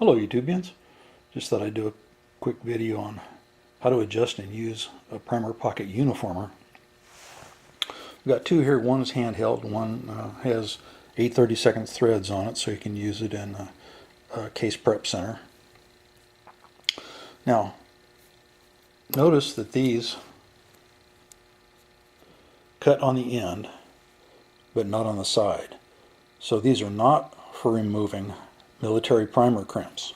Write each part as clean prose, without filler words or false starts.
Hello YouTubians, just thought I'd do a quick video on how to adjust and use a primer pocket uniformer. We've got two here. One is handheld, one has 8/32 threads on it, so you can use it in a case prep center. Now notice that these cut on the end but not on the side, so these are not for removing military primer crimps.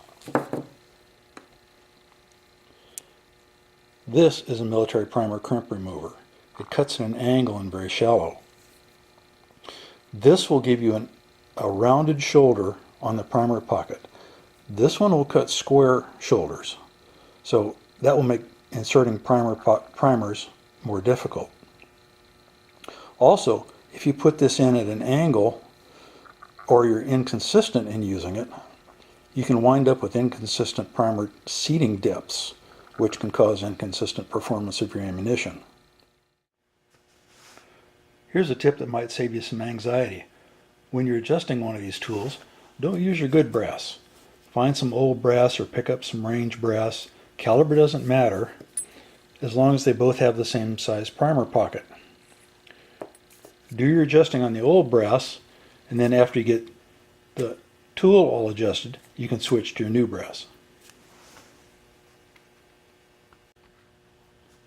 This is a military primer crimp remover. It cuts at an angle and very shallow. This will give you a rounded shoulder on the primer pocket. This one will cut square shoulders, so that will make inserting primers more difficult. Also, if you put this in at an angle or you're inconsistent in using it, you can wind up with inconsistent primer seating depths, which can cause inconsistent performance of your ammunition. Here's a tip that might save you some anxiety. When you're adjusting one of these tools, don't use your good brass. Find some old brass or pick up some range brass. Caliber doesn't matter, as long as they both have the same size primer pocket. Do your adjusting on the old brass, and then after you get the tool all adjusted, you can switch to your new brass.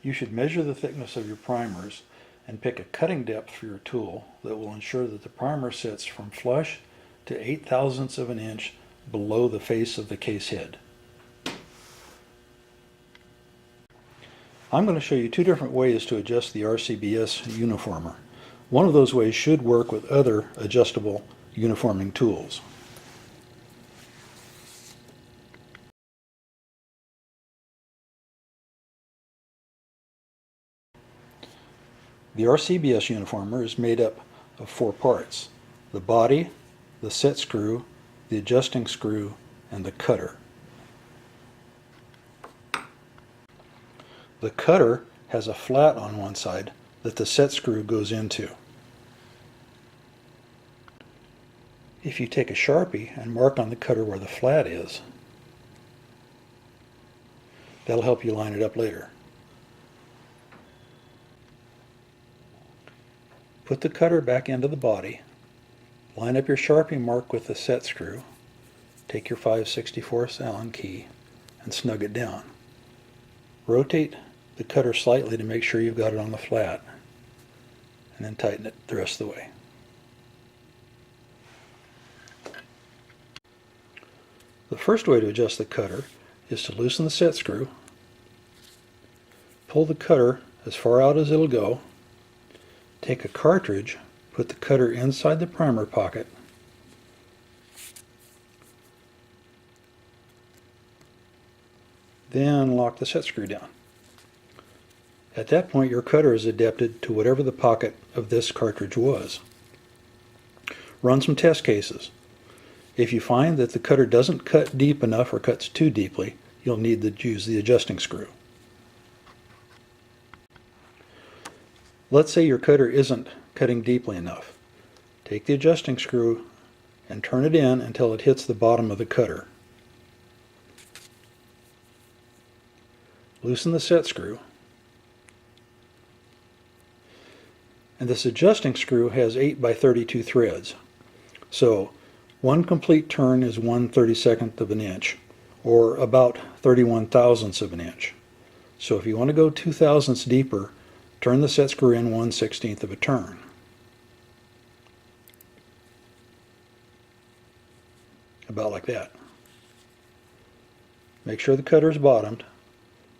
You should measure the thickness of your primers and pick a cutting depth for your tool that will ensure that the primer sits from flush to 8/1000ths of an inch below the face of the case head. I'm going to show you two different ways to adjust the RCBS uniformer. One of those ways should work with other adjustable uniforming tools. The RCBS uniformer is made up of four parts: the body, the set screw, the adjusting screw, and the cutter. The cutter has a flat on one side that the set screw goes into. If you take a Sharpie and mark on the cutter where the flat is, that'll help you line it up later. Put the cutter back into the body, line up your Sharpie mark with the set screw, take your 5/64 Allen key and snug it down. Rotate the cutter slightly to make sure you've got it on the flat, and then tighten it the rest of the way. The first way to adjust the cutter is to loosen the set screw, pull the cutter as far out as it'll go, take a cartridge, put the cutter inside the primer pocket, then lock the set screw down. At that point, your cutter is adapted to whatever the pocket of this cartridge was. Run some test cases. If you find that the cutter doesn't cut deep enough or cuts too deeply, you'll need to use the adjusting screw. Let's say your cutter isn't cutting deeply enough. Take the adjusting screw and turn it in until it hits the bottom of the cutter. Loosen the set screw. And this adjusting screw has 8/32 threads. So one complete turn is 1/32 of an inch, or about 31/1000ths of an inch. So if you want to go 2/1000ths deeper, turn the set screw in 1/16 of a turn. About like that. Make sure the cutter is bottomed,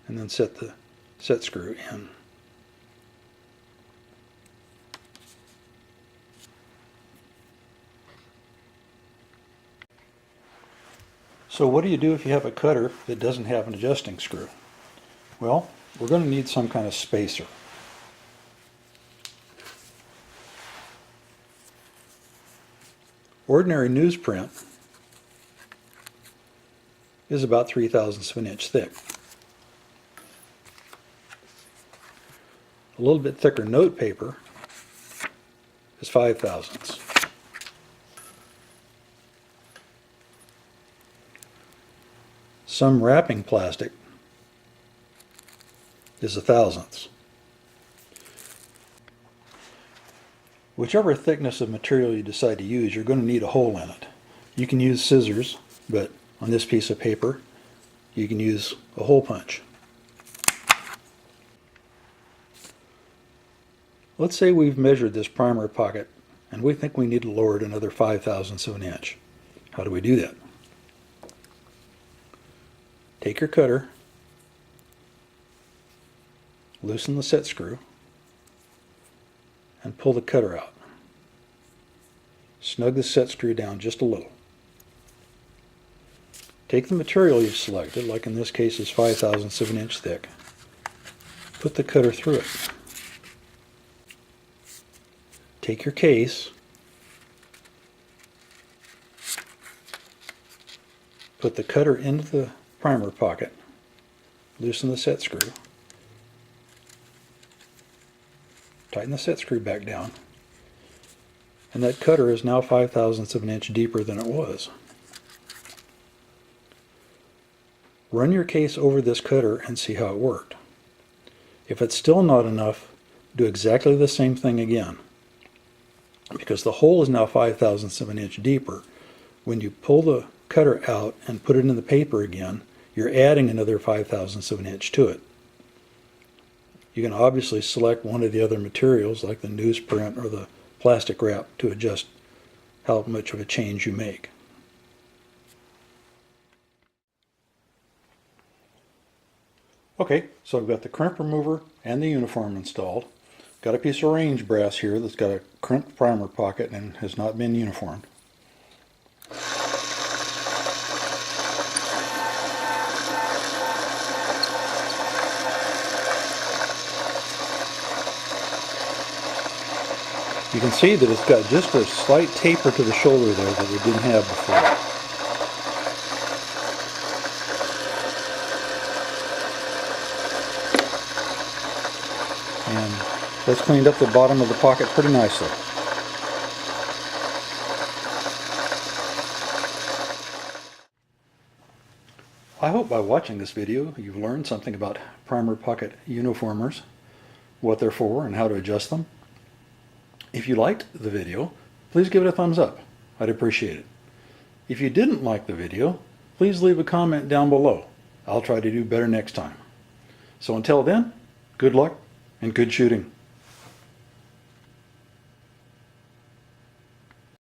and then set the set screw in. So what do you do if you have a cutter that doesn't have an adjusting screw? Well, we're going to need some kind of spacer. Ordinary newsprint is about 3/1000ths of an inch thick. A little bit thicker note paper is 5/1000ths. Some wrapping plastic is a thousandths. Whichever thickness of material you decide to use, you're going to need a hole in it. You can use scissors, but on this piece of paper, you can use a hole punch. Let's say we've measured this primer pocket and we think we need to lower it another 5/1000ths of an inch. How do we do that? Take your cutter, loosen the set screw, and pull the cutter out. Snug the set screw down just a little. Take the material you've selected, like in this case is 5/1000ths of an inch thick. Put the cutter through it. Take your case, put the cutter into the primer pocket, loosen the set screw, tighten the set screw back down, and that cutter is now 5/1000ths of an inch deeper than it was. Run your case over this cutter and see how it worked. If it's still not enough, do exactly the same thing again. Because the hole is now 5/1000ths of an inch deeper, when you pull the cutter out and put it in the paper again, you're adding another 5/1000ths of an inch to it. You can obviously select one of the other materials like the newsprint or the plastic wrap to adjust how much of a change you make. Okay, so I've got the crimp remover and the uniform installed. Got a piece of range brass here that's got a crimped primer pocket and has not been uniformed. You can see that it's got just a slight taper to the shoulder there that we didn't have before. And that's cleaned up the bottom of the pocket pretty nicely. I hope by watching this video you've learned something about primer pocket uniformers, what they're for and how to adjust them. If you liked the video, please give it a thumbs up. I'd appreciate it. If you didn't like the video, please leave a comment down below. I'll try to do better next time. So until then, good luck and good shooting.